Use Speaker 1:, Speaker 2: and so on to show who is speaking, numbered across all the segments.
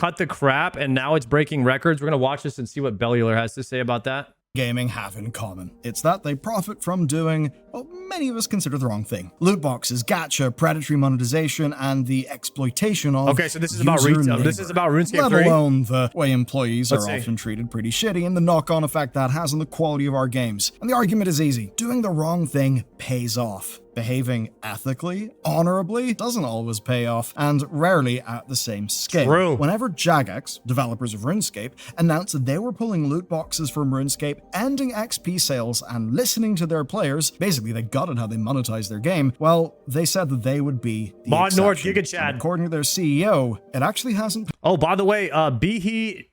Speaker 1: cut the crap and now it's breaking records. We're going to watch this and see what Bellular has to say about that.
Speaker 2: Gaming have in common. It's that they profit from doing what many of us consider the wrong thing. Loot boxes, gacha, predatory monetization, and the exploitation of
Speaker 1: Okay, so this is about retail. This is about RuneScape 3.
Speaker 2: Let alone the way employees are often treated pretty shitty and the knock-on effect that has on the quality of our games. And the argument is easy. Doing the wrong thing pays off. Behaving ethically, honorably, doesn't always pay off, and rarely at the same scale.
Speaker 1: True.
Speaker 2: Whenever Jagex, developers of RuneScape, announced that they were pulling loot boxes from RuneScape, ending XP sales, and listening to their players, basically they gutted how they monetized their game, well, they said that they would be the
Speaker 1: Mod North
Speaker 2: exception.
Speaker 1: Giga Chad.
Speaker 2: And according to their CEO, it actually hasn't.
Speaker 1: Oh, by the way, Behe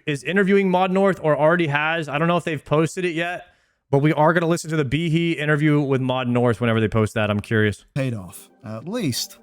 Speaker 1: is interviewing Mod North, or already has. I don't know if they've posted it yet. But we are going to listen to the Behe interview with Mod North whenever they post that. I'm curious.
Speaker 2: Paid off. At least,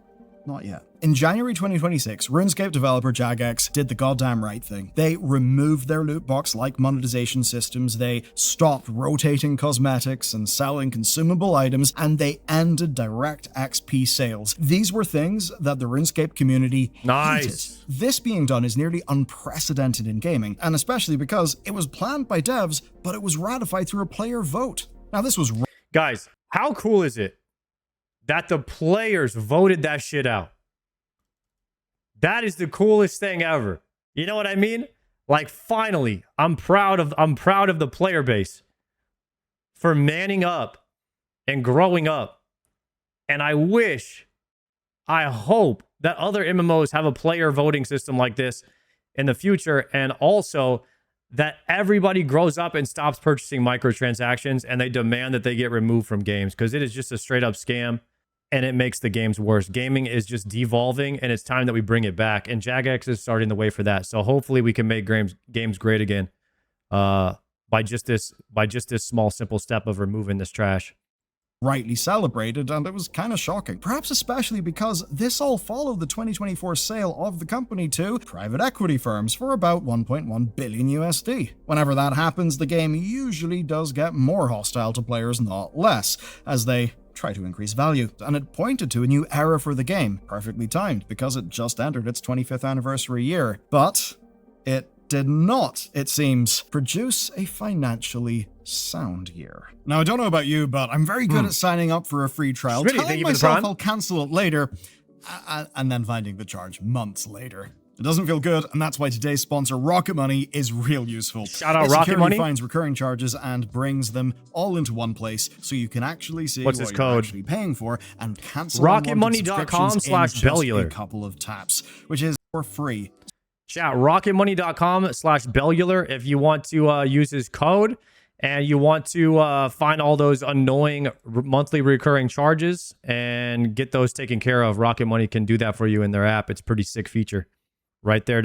Speaker 2: not yet. In January 2026, RuneScape developer Jagex did the goddamn right thing. They removed their loot box-like monetization systems, they stopped rotating cosmetics and selling consumable items, and they ended direct XP sales. These were things that the RuneScape community hated. This being done is nearly unprecedented in gaming, and especially because it was planned by devs, but it was ratified through a player vote. Now this was...
Speaker 1: Guys, how cool is it that the players voted that shit out? That is the coolest thing ever. You know what I mean? Like, finally, I'm proud of the player base for manning up and growing up. And I hope that other MMOs have a player voting system like this in the future, and also that everybody grows up and stops purchasing microtransactions and they demand that they get removed from games, because it is just a straight up scam. And it makes the games worse. Gaming is just devolving, and it's time that we bring it back. And Jagex is starting the way for that. So hopefully we can make games great again by just this small, simple step of removing this trash.
Speaker 2: Rightly celebrated, and it was kind of shocking. Perhaps especially because this all followed the 2024 sale of the company to private equity firms for about 1.1 billion USD. Whenever that happens, the game usually does get more hostile to players, not less, as they try to increase value, and it pointed to a new era for the game, perfectly timed because it just entered its 25th anniversary year. But it did not, it seems, produce a financially sound year. Now, I don't know about you, but I'm very good at signing up for a free trial, telling myself I'll cancel it later, and then finding the charge months later. It doesn't feel good, and that's why today's sponsor, Rocket Money, is real useful.
Speaker 1: Shout out Rocket Money.
Speaker 2: It finds recurring charges and brings them all into one place, so you can actually see
Speaker 1: what you're
Speaker 2: actually paying for and cancel
Speaker 1: rocketmoney.com/bellular.
Speaker 2: a couple of taps, which is for free.
Speaker 1: Chat rocketmoney.com/bellular if you want to use his code and you want to find all those annoying monthly recurring charges and get those taken care of. Rocket Money can do that for you in their app. It's a pretty sick feature. Right there.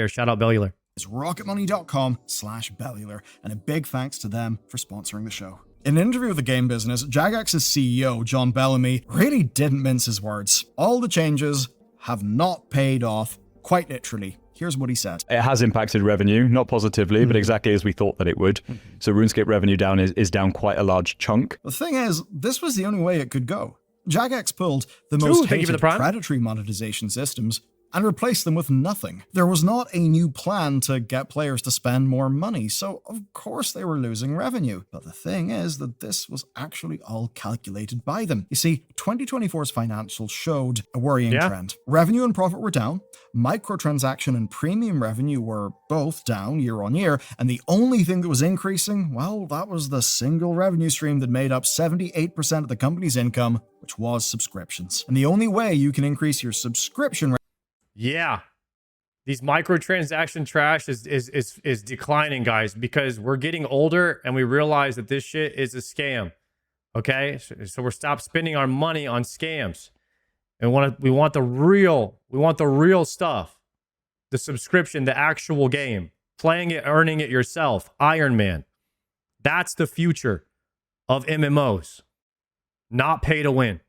Speaker 1: Shout out Bellular.
Speaker 2: It's rocketmoney.com/bellular, and a big thanks to them for sponsoring the show. In an interview with the game business, Jagex's CEO, John Bellamy, really didn't mince his words. All the changes have not paid off, quite literally. Here's what he said.
Speaker 3: It has impacted revenue, not positively, but exactly as we thought that it would. So RuneScape revenue down is down quite a large chunk.
Speaker 2: The thing is, this was the only way it could go. Jagex pulled the most hated predatory monetization systems and replace them with nothing. There was not a new plan to get players to spend more money, so of course they were losing revenue. But the thing is that this was actually all calculated by them. You see, 2024's financials showed a worrying trend. Revenue and profit were down, microtransaction and premium revenue were both down year on year, and the only thing that was increasing, well, that was the single revenue stream that made up 78% of the company's income, which was subscriptions. And the only way you can increase your subscription rate.
Speaker 1: Yeah, these microtransaction trash is declining, guys, because we're getting older and we realize that this shit is a scam. Okay, so we're stop spending our money on scams, and we want the real stuff, the subscription, the actual game, playing it, earning it yourself. Iron Man, that's the future of MMOs, not pay to win.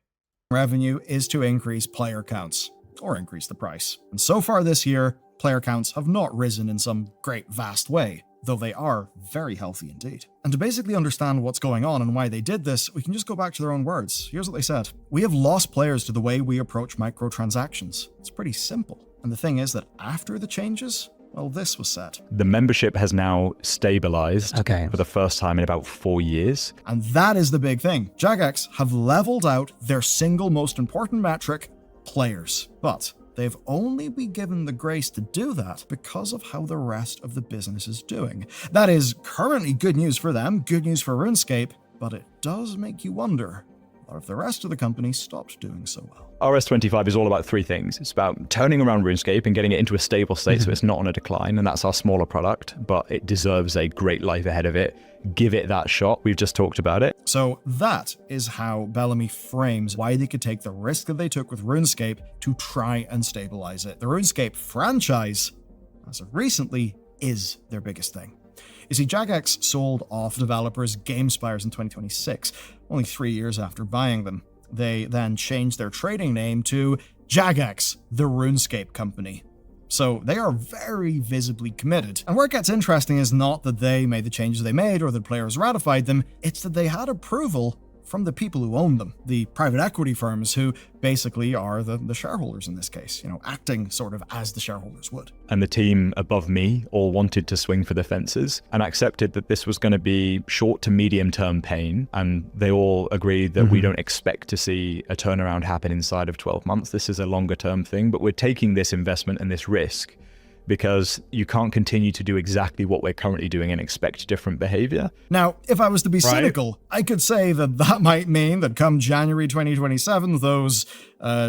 Speaker 2: Revenue is to increase player counts, or increase the price. And so far this year, player counts have not risen in some great vast way, though they are very healthy indeed. And to basically understand what's going on and why they did this, we can just go back to their own words. Here's what they said. We have lost players to the way we approach microtransactions. It's pretty simple. And the thing is that after the changes, well, this was set.
Speaker 3: The membership has now stabilized for the first time in about 4 years.
Speaker 2: And that is the big thing. Jagex have leveled out their single most important metric, players. But they've only been given the grace to do that because of how the rest of the business is doing. That is currently good news for them, good news for RuneScape, but it does make you wonder what if the rest of the company stopped doing so well.
Speaker 3: RS25 is all about 3 things. It's about turning around RuneScape and getting it into a stable state so it's not on a decline, and that's our smaller product, but it deserves a great life ahead of it. Give it that shot. We've just talked about it.
Speaker 2: So that is how Bellamy frames why they could take the risk that they took with RuneScape to try and stabilize it. The RuneScape franchise, as of recently, is their biggest thing. You see, Jagex sold off developers GameSpires in 2026, only 3 years after buying them. They then changed their trading name to Jagex, the RuneScape company. So they are very visibly committed. And where it gets interesting is not that they made the changes they made or that players ratified them, it's that they had approval from the people who own them, the private equity firms who basically are the shareholders in this case, acting sort of as the shareholders would.
Speaker 3: And the team above me all wanted to swing for the fences and accepted that this was going to be short to medium term pain. And they all agreed that we don't expect to see a turnaround happen inside of 12 months. This is a longer term thing, but we're taking this investment and this risk because you can't continue to do exactly what we're currently doing and expect different behavior.
Speaker 2: Now, if I was to be cynical, I could say that might mean that come January 2027, those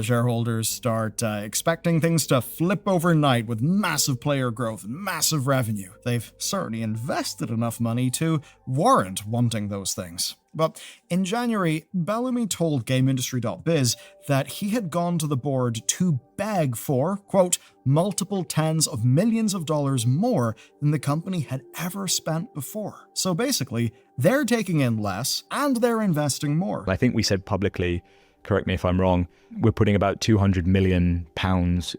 Speaker 2: shareholders start expecting things to flip overnight with massive player growth and massive revenue. They've certainly invested enough money to warrant wanting those things. But in January, Bellamy told GameIndustry.biz that he had gone to the board to beg for, quote, multiple tens of millions of dollars more than the company had ever spent before. So basically, they're taking in less and they're investing more.
Speaker 3: I think we said publicly, correct me if I'm wrong, we're putting about £200 million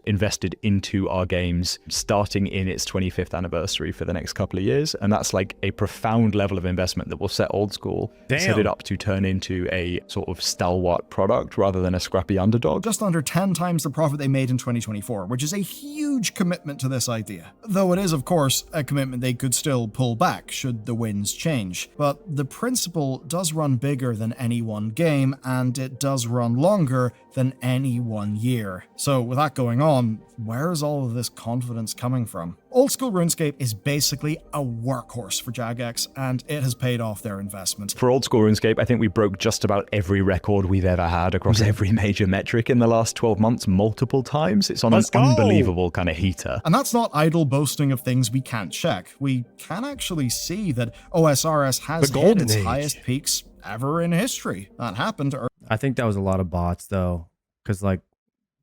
Speaker 3: invested into our games starting in its 25th anniversary for the next couple of years. And that's like a profound level of investment that will set Old School, set it up to turn into a sort of stalwart product rather than a scrappy underdog.
Speaker 2: Just under 10 times the profit they made in 2024, which is a huge commitment to this idea. Though it is, of course, a commitment they could still pull back should the winds change. But the principle does run bigger than any one game, and it does run longer than any 1 year. So with that going on, where is all of this confidence coming from? Old School RuneScape is basically a workhorse for Jagex, and it has paid off their investment.
Speaker 3: For Old School RuneScape, I think we broke just about every record we've ever had across every major metric in the last 12 months multiple times. It's on an unbelievable kind of heater.
Speaker 2: And that's not idle boasting of things we can't check. We can actually see that OSRS has hit its highest peaks ever in history. That happened.
Speaker 1: I think that was a lot of bots though, because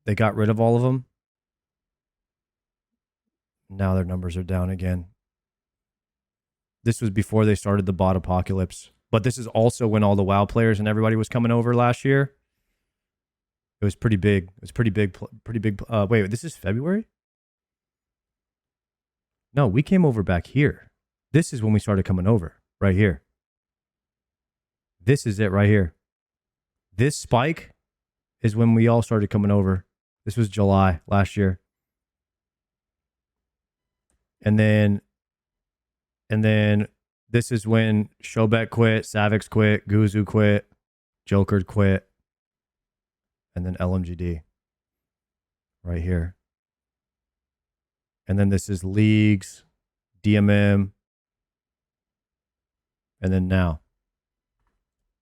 Speaker 1: they got rid of all of them. Now their numbers are down again. This was before they started the bot apocalypse, but this is also when all the WoW players and everybody was coming over last year. It was pretty big. It was pretty big. Wait, this is February? No, we came over back here. This is when we started coming over, right here. This is it right here. This spike is when we all started coming over. This was July last year. And then this is when Shobek quit, Savix quit, Guzu quit, Joker quit, and then LMGD right here. And then this is leagues, DMM, and then now.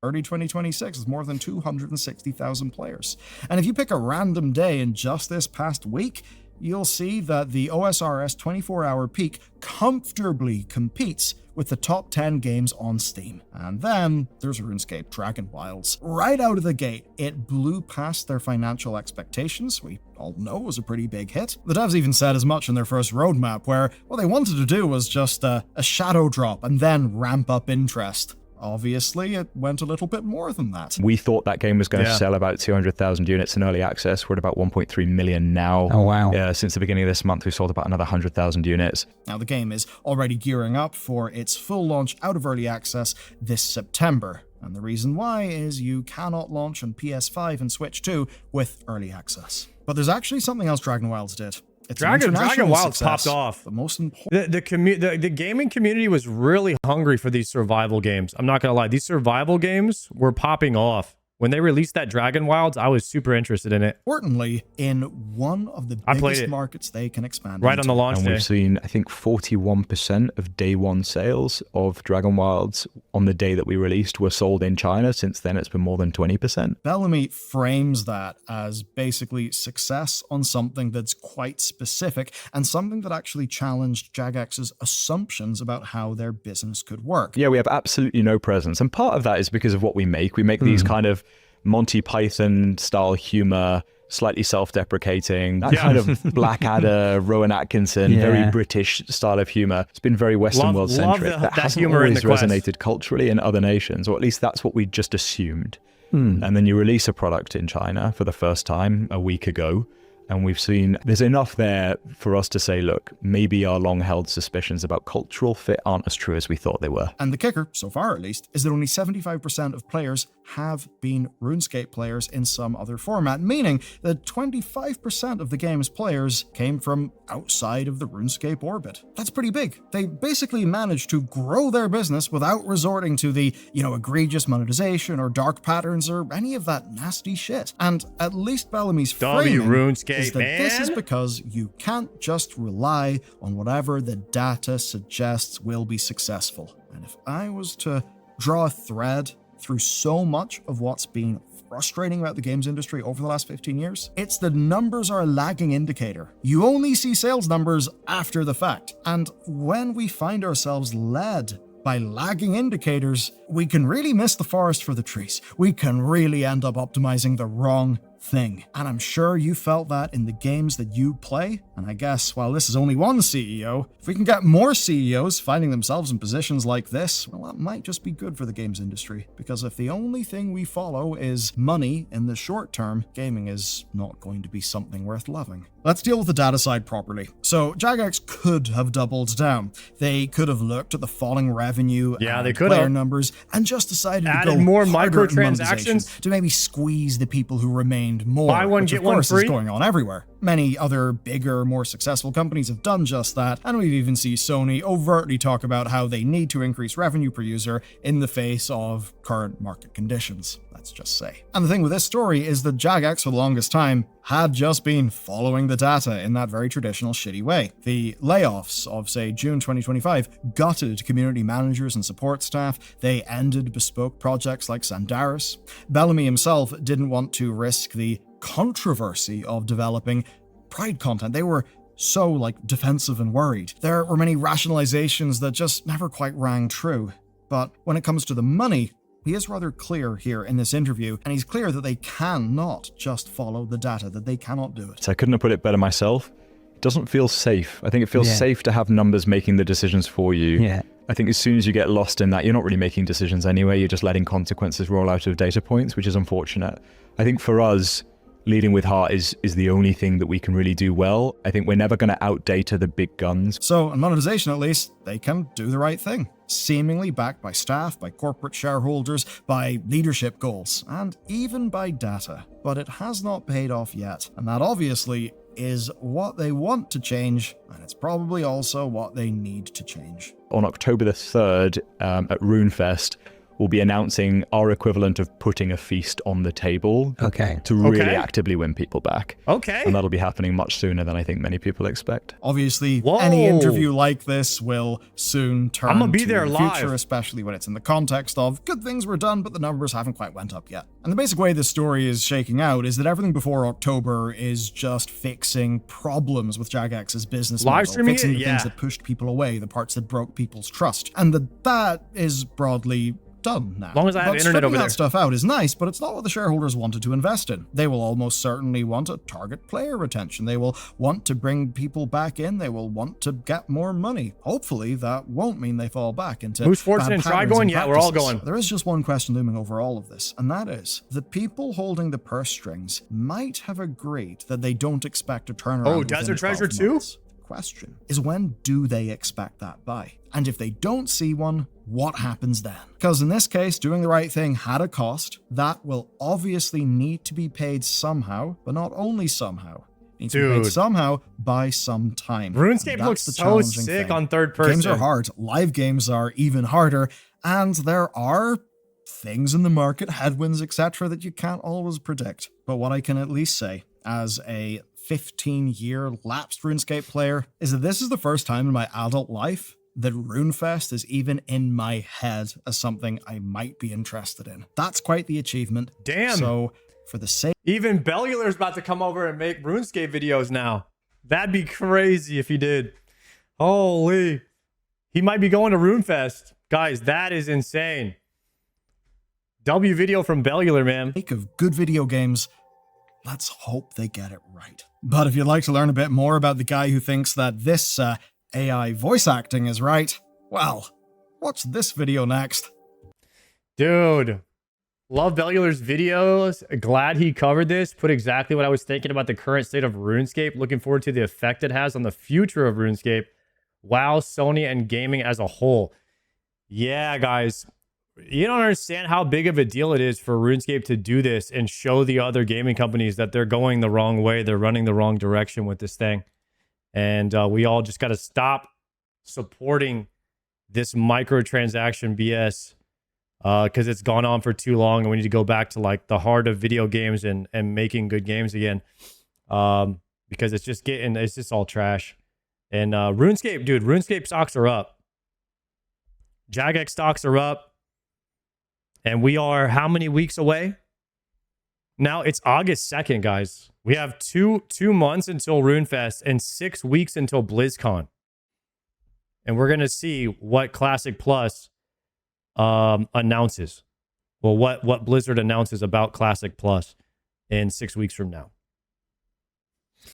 Speaker 2: Early 2026 is more than 260,000 players. And if you pick a random day in just this past week, you'll see that the OSRS 24-hour peak comfortably competes with the top 10 games on Steam. And then there's RuneScape Dragon Wilds. Right out of the gate, it blew past their financial expectations. We all know it was a pretty big hit. The devs even said as much in their first roadmap, where what they wanted to do was just a shadow drop and then ramp up interest. Obviously, it went a little bit more than that.
Speaker 3: We thought that game was going to sell about 200,000 units in early access. We're at about 1.3 million now.
Speaker 4: Oh, wow.
Speaker 3: Since the beginning of this month, we sold about another 100,000 units.
Speaker 2: Now, the game is already gearing up for its full launch out of early access this September. And the reason why is you cannot launch on PS5 and Switch 2 with early access. But there's actually something else Dragon Wilds did. It's an
Speaker 1: Dragon
Speaker 2: international
Speaker 1: Wilds
Speaker 2: success,
Speaker 1: popped off.
Speaker 2: but most important.
Speaker 1: The gaming community was really hungry for these survival games. I'm not gonna lie, these survival games were popping off. When they released that Dragon Wilds, I was super interested in it.
Speaker 2: Importantly, in one of the biggest markets they can expand
Speaker 1: right into. On the launch
Speaker 3: and
Speaker 1: day.
Speaker 3: We've seen, I think, 41% of day one sales of Dragon Wilds on the day that we released were sold in China. Since then, it's been more than 20%.
Speaker 2: Bellamy frames that as basically success on something that's quite specific and something that actually challenged Jagex's assumptions about how their business could work.
Speaker 3: Yeah, we have absolutely no presence. And part of that is because of what we make. We make these kind of Monty Python style humor, slightly self-deprecating, that kind of Blackadder, Rowan Atkinson, very British style of humor. It's been very Western world centric. That hasn't always resonated culturally in other nations, or at least that's what we just assumed. And then you release a product in China for the first time a week ago, and we've seen there's enough there for us to say, look, maybe our long-held suspicions about cultural fit aren't as true as we thought they were.
Speaker 2: And the kicker, so far at least, is that only 75% of players have been RuneScape players in some other format, meaning that 25% of the game's players came from outside of the RuneScape orbit. That's pretty big. They basically managed to grow their business without resorting to the, egregious monetization or dark patterns or any of that nasty shit. And at least Bellamy's framing
Speaker 1: RuneScape,
Speaker 2: is that this is because you can't just rely on whatever the data suggests will be successful. And if I was to draw a thread through so much of what's been frustrating about the games industry over the last 15 years, it's the numbers are a lagging indicator. You only see sales numbers after the fact. And when we find ourselves led by lagging indicators, we can really miss the forest for the trees. We can really end up optimizing the wrong thing. And I'm sure you felt that in the games that you play. And I guess while this is only one CEO, if we can get more CEOs finding themselves in positions like this, well, that might just be good for the games industry. Because if the only thing we follow is money in the short term, gaming is not going to be something worth loving. Let's deal with the data side properly. So Jagex could have doubled down. They could have looked at the falling revenue and player numbers and just decided to go
Speaker 1: more
Speaker 2: harder
Speaker 1: microtransactions
Speaker 2: to maybe squeeze the people who remained more.
Speaker 1: Buy one,
Speaker 2: which
Speaker 1: get
Speaker 2: of course
Speaker 1: one free.
Speaker 2: is going on everywhere. Many other bigger, more successful companies have done just that, and we've even seen Sony overtly talk about how they need to increase revenue per user in the face of current market conditions, let's just say. And the thing with this story is that Jagex for the longest time had just been following the data in that very traditional shitty way. The layoffs of, say, June 2025 gutted community managers and support staff. They ended bespoke projects like Sandaris. Bellamy himself didn't want to risk the controversy of developing Pride content. They were so defensive and worried. There were many rationalizations that just never quite rang true. But when it comes to the money, he is rather clear here in this interview, and he's clear that they cannot just follow the data, that they cannot do it.
Speaker 3: So I couldn't have put it better myself. It doesn't feel safe. I think it feels safe to have numbers making the decisions for you.
Speaker 4: Yeah.
Speaker 3: I think as soon as you get lost in that, you're not really making decisions anyway. You're just letting consequences roll out of data points, which is unfortunate. I think for us, leading with heart is the only thing that we can really do well. I think we're never going to outdata the big guns.
Speaker 2: So, in monetization at least, they can do the right thing. Seemingly backed by staff, by corporate shareholders, by leadership goals, and even by data. But it has not paid off yet. And that obviously is what they want to change, and it's probably also what they need to change.
Speaker 3: On October the 3rd at RuneFest, we'll be announcing our equivalent of putting a feast on the table to really actively win people back. And that'll be happening much sooner than I think many people expect.
Speaker 2: Obviously, any interview like this will soon turn
Speaker 1: I'm gonna be
Speaker 2: to
Speaker 1: there
Speaker 2: the
Speaker 1: live.
Speaker 2: future, especially when it's in the context of good things were done, but the numbers haven't quite went up yet. And the basic way this story is shaking out is that everything before October is just fixing problems with Jagex's business model,
Speaker 1: Live-streaming
Speaker 2: fixing
Speaker 1: it?
Speaker 2: the things that pushed people away, the parts that broke people's trust. And that is broadly done now.
Speaker 1: As long as I have internet
Speaker 2: stripping
Speaker 1: over there.
Speaker 2: that stuff out is nice, but it's not what the shareholders wanted to invest in. They will almost certainly want a target player retention. They will want to bring people back in. They will want to get more money. Hopefully, that won't mean they fall back into
Speaker 1: Who's fortunate and
Speaker 2: bad
Speaker 1: try
Speaker 2: patterns
Speaker 1: going?
Speaker 2: and
Speaker 1: Yeah, we're all
Speaker 2: practices.
Speaker 1: going.
Speaker 2: There is just one question looming over all of this, and that is, the people holding the purse strings might have agreed that they don't expect a turnaround.
Speaker 1: Oh,
Speaker 2: within
Speaker 1: Desert
Speaker 2: 12
Speaker 1: Treasure too?
Speaker 2: months. Question is, when do they expect that by? And if they don't see one, what happens then? Because in this case, doing the right thing had a cost. That will obviously need to be paid somehow, but not only somehow. needs to be made
Speaker 1: Dude.
Speaker 2: somehow by some time.
Speaker 1: RuneScape
Speaker 2: And that's
Speaker 1: looks
Speaker 2: the
Speaker 1: so
Speaker 2: challenging
Speaker 1: sick
Speaker 2: thing.
Speaker 1: on third person.
Speaker 2: Games are hard. Live games are even harder. And there are things in the market, headwinds, etc., that you can't always predict. But what I can at least say, as a 15-year lapsed RuneScape player, is that this is the first time in my adult life that RuneFest is even in my head as something I might be interested in. That's quite the achievement.
Speaker 1: Damn.
Speaker 2: So, for the sake
Speaker 1: Even Bellular's about to come over and make RuneScape videos now. That'd be crazy if he did. Holy. He might be going to RuneFest. Guys, that is insane. W video from Bellular, man.
Speaker 2: of good video games, let's hope they get it right. But if you'd like to learn a bit more about the guy who thinks that this AI voice acting is right, well, watch this video next.
Speaker 1: Dude. Love Bellular's videos. Glad he covered this. Put exactly what I was thinking about the current state of RuneScape. Looking forward to the effect it has on the future of RuneScape. WoW, Sony, and gaming as a whole. Yeah, guys. You don't understand how big of a deal it is for RuneScape to do this and show the other gaming companies that they're going the wrong way. They're running the wrong direction with this thing. And we all just got to stop supporting this microtransaction BS. Because it's gone on for too long and we need to go back to like the heart of video games and making good games again. Because it's just all trash. And RuneScape, dude, RuneScape stocks are up. Jagex stocks are up. And we are how many weeks away? Now it's August 2nd, guys. We have two months until RuneFest and 6 weeks until BlizzCon. And we're going to see what Classic Plus announces. Well, what Blizzard announces about Classic Plus in 6 weeks from now.